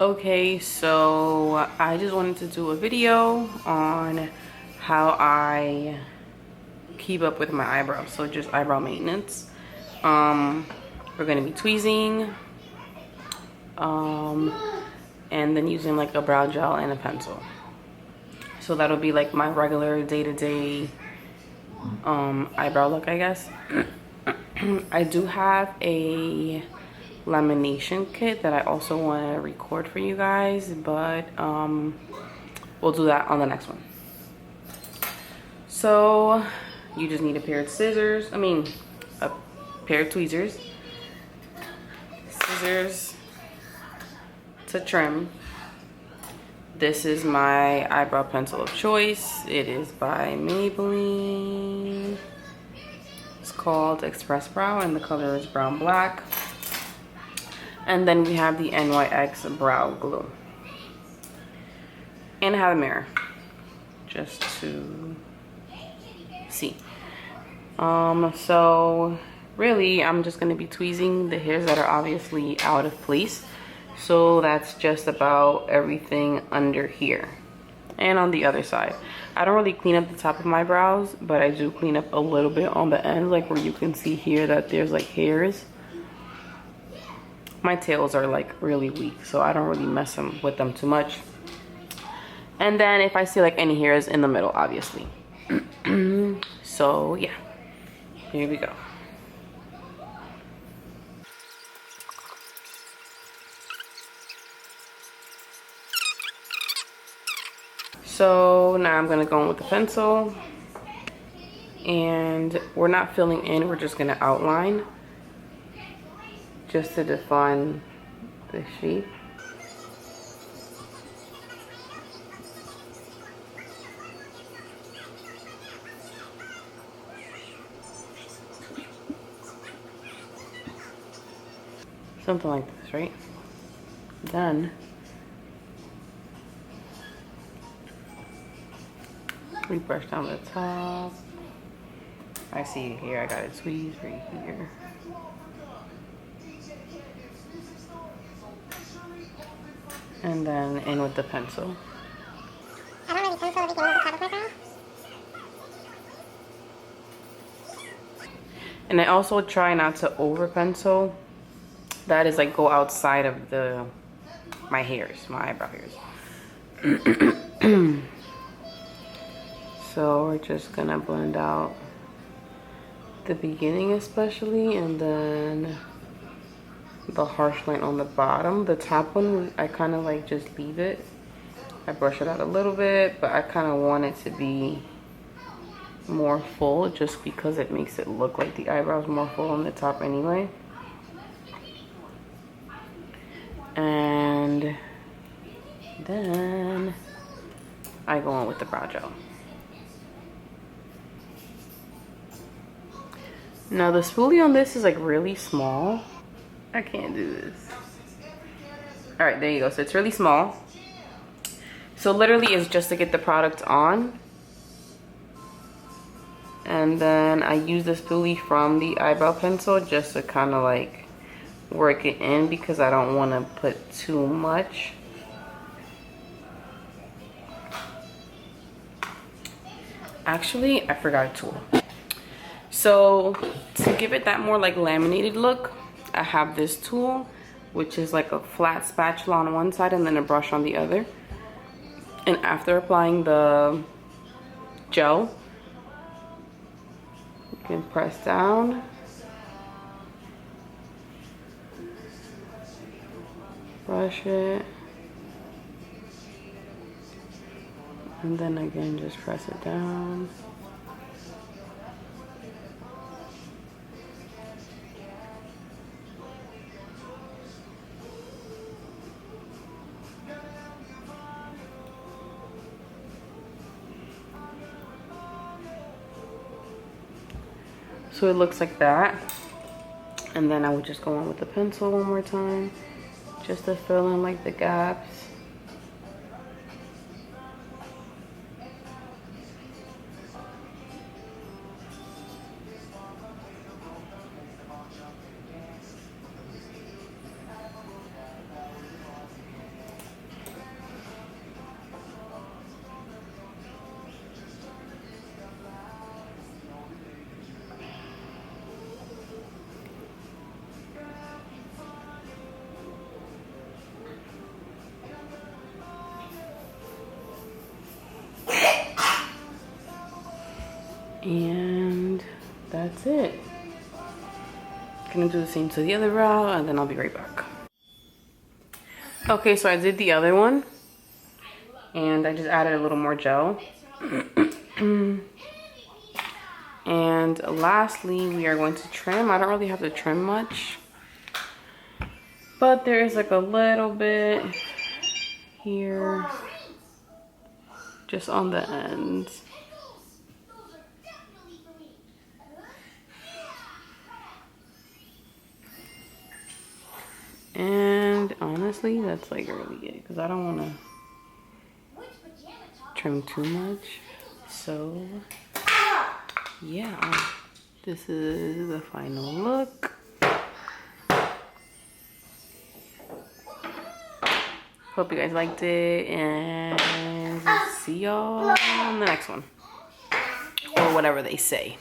Okay, so I just wanted to do a video on how I keep up with my eyebrows. So just eyebrow maintenance. We're gonna be tweezing, and then using like a brow gel and a pencil. So that'll be like my regular day-to-day eyebrow look, I guess. I do have a lamination kit that I also want to record for you guys, but we'll do that on the next one. So you just need a pair of scissors, a pair of tweezers, scissors to trim. This is my eyebrow pencil of choice. It is by Maybelline. It's called Express Brow and the color is brown black. And then we have the NYX brow glue. And I have a mirror just to see. So really I'm just gonna be tweezing the hairs that are obviously out of place. So that's just about everything under here and on the other side. I don't really clean up the top of my brows, but I do clean up a little bit on the end, like where you can see here that there's like hairs. My tails are like really weak, so I don't really mess with them too much. And then if I see like any hairs in the middle, obviously. So yeah, here we go. So now I'm gonna go in with the pencil, and we're not filling in, we're just gonna outline just to define the shape. Something like this, right? Then we brush down the top. I see here I got a tweeze right here. And then in with the pencil. I don't really pencil everything over the top of my brow. And I also try not to over pencil. That is like go outside of my hairs, my eyebrow hairs. So we're just gonna blend out the beginning especially, and then the harsh line on the bottom. The top one, I kind of like just leave it. I brush it out a little bit, but I kind of want it to be more full just because it makes it look like the eyebrows more full on the top anyway. And then I go on with the brow gel. Now the spoolie on this is like really small. I can't do this. All right, there you go. So it's really small. So literally it's just to get the product on. And then I use the spoolie from the eyebrow pencil just to kind of like work it in because I don't want to put too much. Actually, I forgot a tool. So to give it that more like laminated look, I have this tool, which is like a flat spatula on one side and then a brush on the other. And after applying the gel, you can press down, brush it, and then again just press it down. So it looks like that. And then I would just go on with the pencil one more time just to fill in like the gaps. And that's it. Gonna do the same to the other brow and then I'll be right back. Okay, so I did the other one and I just added a little more gel. And lastly, we are going to trim. I don't really have to trim much, but there is like a little bit here, just on the ends. And honestly, that's like really it because I don't want to trim too much. So yeah, this is the final look. Hope you guys liked it, and see y'all on the next one, or whatever they say.